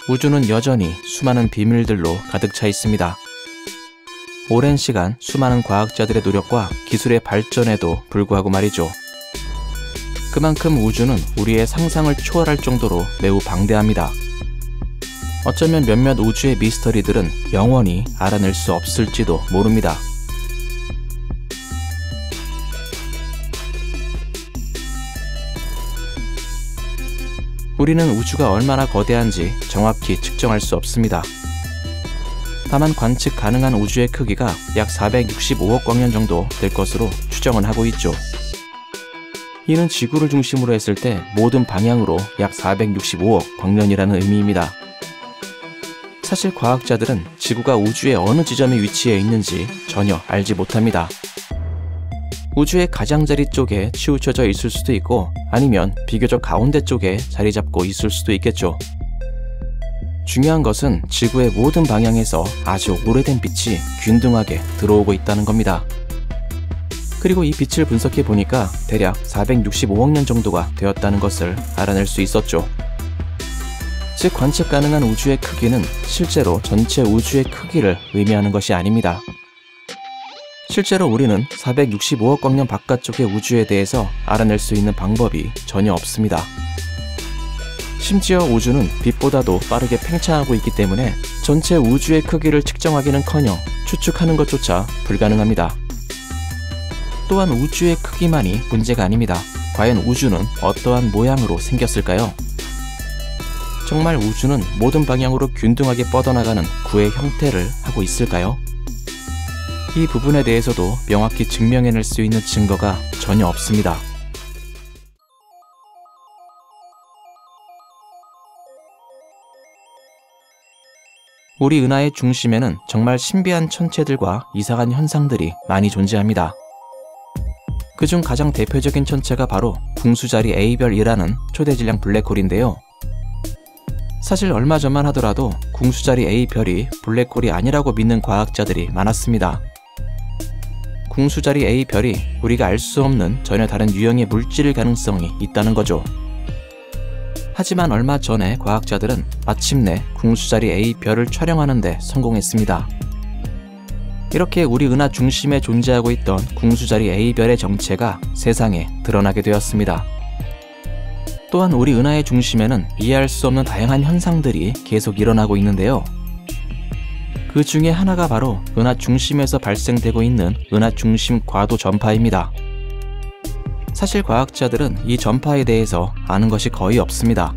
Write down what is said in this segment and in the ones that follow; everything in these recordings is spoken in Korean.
우주는 여전히 수많은 비밀들로 가득 차 있습니다. 오랜 시간 수많은 과학자들의 노력과 기술의 발전에도 불구하고 말이죠. 그만큼 우주는 우리의 상상을 초월할 정도로 매우 방대합니다. 어쩌면 몇몇 우주의 미스터리들은 영원히 알아낼 수 없을지도 모릅니다. 우리는 우주가 얼마나 거대한지 정확히 측정할 수 없습니다. 다만 관측 가능한 우주의 크기가 약 465억 광년 정도 될 것으로 추정은 하고 있죠. 이는 지구를 중심으로 했을 때 모든 방향으로 약 465억 광년이라는 의미입니다. 사실 과학자들은 지구가 우주의 어느 지점에 위치해 있는지 전혀 알지 못합니다. 우주의 가장자리 쪽에 치우쳐져 있을 수도 있고 아니면 비교적 가운데 쪽에 자리 잡고 있을 수도 있겠죠. 중요한 것은 지구의 모든 방향에서 아주 오래된 빛이 균등하게 들어오고 있다는 겁니다. 그리고 이 빛을 분석해 보니까 대략 465억 년 정도가 되었다는 것을 알아낼 수 있었죠. 즉 관측 가능한 우주의 크기는 실제로 전체 우주의 크기를 의미하는 것이 아닙니다. 실제로 우리는 465억 광년 바깥쪽의 우주에 대해서 알아낼 수 있는 방법이 전혀 없습니다. 심지어 우주는 빛보다도 빠르게 팽창하고 있기 때문에 전체 우주의 크기를 측정하기는커녕 추측하는 것조차 불가능합니다. 또한 우주의 크기만이 문제가 아닙니다. 과연 우주는 어떠한 모양으로 생겼을까요? 정말 우주는 모든 방향으로 균등하게 뻗어나가는 구의 형태를 하고 있을까요? 이 부분에 대해서도 명확히 증명해낼 수 있는 증거가 전혀 없습니다. 우리 은하의 중심에는 정말 신비한 천체들과 이상한 현상들이 많이 존재합니다. 그중 가장 대표적인 천체가 바로 궁수자리 A별이라는 초대질량 블랙홀인데요. 사실 얼마 전만 하더라도 궁수자리 A별이 블랙홀이 아니라고 믿는 과학자들이 많았습니다. 궁수자리 A별이 우리가 알 수 없는 전혀 다른 유형의 물질일 가능성이 있다는 거죠. 하지만 얼마 전에 과학자들은 마침내 궁수자리 A별을 촬영하는 데 성공했습니다. 이렇게 우리 은하 중심에 존재하고 있던 궁수자리 A별의 정체가 세상에 드러나게 되었습니다. 또한 우리 은하의 중심에는 이해할 수 없는 다양한 현상들이 계속 일어나고 있는데요. 그 중에 하나가 바로 은하 중심에서 발생되고 있는 은하 중심 과도 전파입니다. 사실 과학자들은 이 전파에 대해서 아는 것이 거의 없습니다.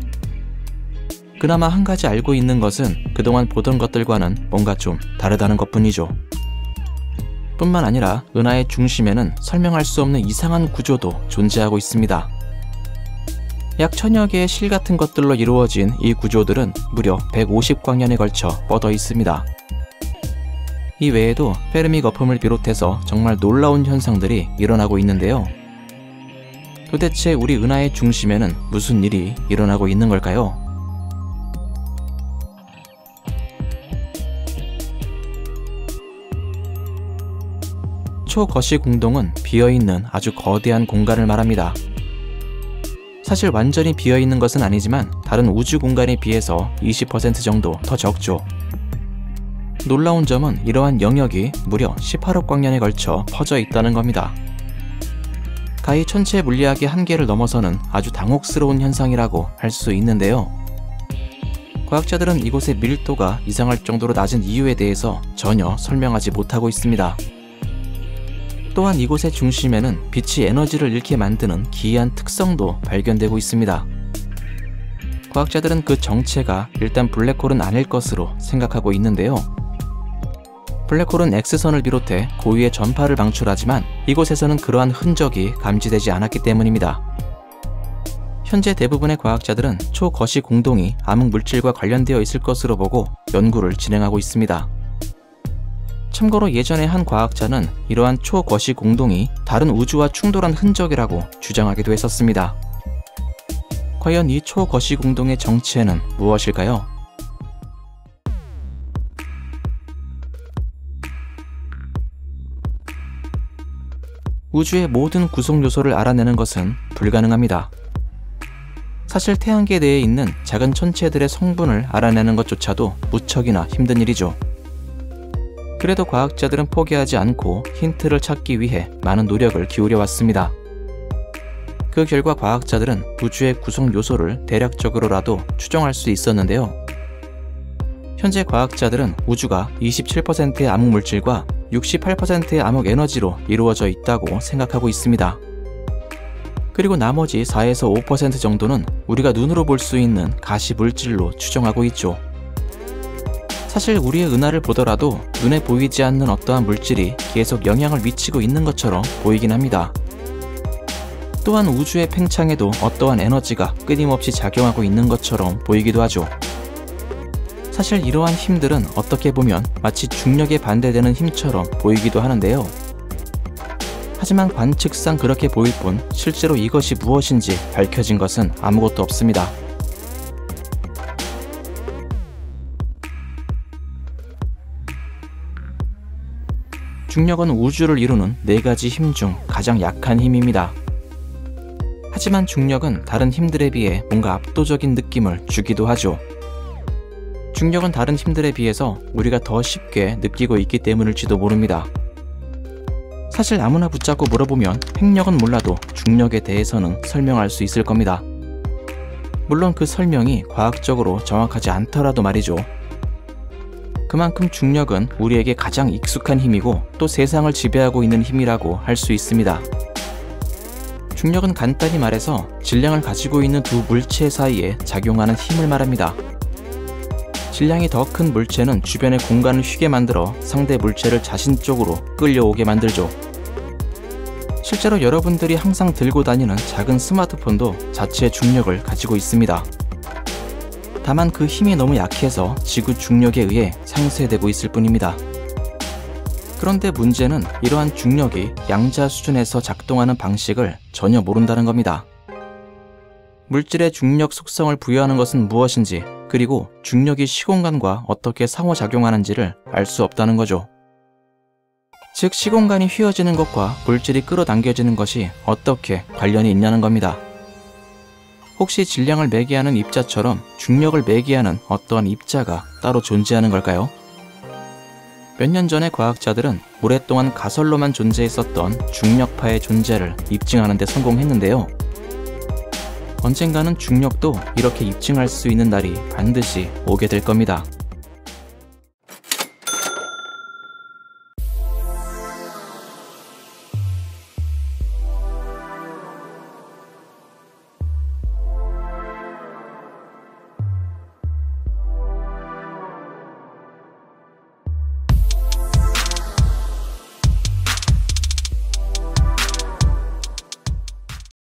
그나마 한 가지 알고 있는 것은 그동안 보던 것들과는 뭔가 좀 다르다는 것뿐이죠. 뿐만 아니라 은하의 중심에는 설명할 수 없는 이상한 구조도 존재하고 있습니다. 약 1000여 개의 실 같은 것들로 이루어진 이 구조들은 무려 150광년에 걸쳐 뻗어 있습니다. 이 외에도 페르미 거품을 비롯해서 정말 놀라운 현상들이 일어나고 있는데요. 도대체 우리 은하의 중심에는 무슨 일이 일어나고 있는 걸까요? 초거시 공동은 비어있는 아주 거대한 공간을 말합니다. 사실 완전히 비어있는 것은 아니지만 다른 우주 공간에 비해서 20% 정도 더 적죠. 놀라운 점은 이러한 영역이 무려 18억 광년에 걸쳐 퍼져 있다는 겁니다. 가히 천체 물리학의 한계를 넘어서는 아주 당혹스러운 현상이라고 할 수 있는데요. 과학자들은 이곳의 밀도가 이상할 정도로 낮은 이유에 대해서 전혀 설명하지 못하고 있습니다. 또한 이곳의 중심에는 빛이 에너지를 잃게 만드는 기이한 특성도 발견되고 있습니다. 과학자들은 그 정체가 일단 블랙홀은 아닐 것으로 생각하고 있는데요. 블랙홀은 X선을 비롯해 고유의 전파를 방출하지만 이곳에서는 그러한 흔적이 감지되지 않았기 때문입니다. 현재 대부분의 과학자들은 초거시 공동이 암흑물질과 관련되어 있을 것으로 보고 연구를 진행하고 있습니다. 참고로 예전에 한 과학자는 이러한 초거시 공동이 다른 우주와 충돌한 흔적이라고 주장하기도 했었습니다. 과연 이 초거시 공동의 정체는 무엇일까요? 우주의 모든 구성 요소를 알아내는 것은 불가능합니다. 사실 태양계 내에 있는 작은 천체들의 성분을 알아내는 것조차도 무척이나 힘든 일이죠. 그래도 과학자들은 포기하지 않고 힌트를 찾기 위해 많은 노력을 기울여 왔습니다. 그 결과 과학자들은 우주의 구성 요소를 대략적으로라도 추정할 수 있었는데요. 현재 과학자들은 우주가 27%의 암흑물질과 68%의 암흑에너지로 이루어져 있다고 생각하고 있습니다. 그리고 나머지 4에서 5% 정도는 우리가 눈으로 볼 수 있는 가시물질로 추정하고 있죠. 사실 우리의 은하를 보더라도 눈에 보이지 않는 어떠한 물질이 계속 영향을 미치고 있는 것처럼 보이긴 합니다. 또한 우주의 팽창에도 어떠한 에너지가 끊임없이 작용하고 있는 것처럼 보이기도 하죠. 사실 이러한 힘들은 어떻게 보면 마치 중력에 반대되는 힘처럼 보이기도 하는데요. 하지만 관측상 그렇게 보일 뿐 실제로 이것이 무엇인지 밝혀진 것은 아무것도 없습니다. 중력은 우주를 이루는 4가지 힘 중 가장 약한 힘입니다. 하지만 중력은 다른 힘들에 비해 뭔가 압도적인 느낌을 주기도 하죠. 중력은 다른 힘들에 비해서 우리가 더 쉽게 느끼고 있기 때문일지도 모릅니다. 사실 아무나 붙잡고 물어보면 핵력은 몰라도 중력에 대해서는 설명할 수 있을 겁니다. 물론 그 설명이 과학적으로 정확하지 않더라도 말이죠. 그만큼 중력은 우리에게 가장 익숙한 힘이고 또 세상을 지배하고 있는 힘이라고 할 수 있습니다. 중력은 간단히 말해서 질량을 가지고 있는 두 물체 사이에 작용하는 힘을 말합니다. 질량이 더 큰 물체는 주변의 공간을 휘게 만들어 상대 물체를 자신 쪽으로 끌려오게 만들죠. 실제로 여러분들이 항상 들고 다니는 작은 스마트폰도 자체 중력을 가지고 있습니다. 다만 그 힘이 너무 약해서 지구 중력에 의해 상쇄되고 있을 뿐입니다. 그런데 문제는 이러한 중력이 양자 수준에서 작동하는 방식을 전혀 모른다는 겁니다. 물질의 중력 속성을 부여하는 것은 무엇인지, 그리고 중력이 시공간과 어떻게 상호작용하는지를 알 수 없다는 거죠. 즉, 시공간이 휘어지는 것과 물질이 끌어당겨지는 것이 어떻게 관련이 있냐는 겁니다. 혹시 질량을 매개하는 입자처럼 중력을 매개하는 어떠한 입자가 따로 존재하는 걸까요? 몇 년 전에 과학자들은 오랫동안 가설로만 존재했었던 중력파의 존재를 입증하는 데 성공했는데요. 언젠가는 중력도 이렇게 입증할 수 있는 날이 반드시 오게 될 겁니다.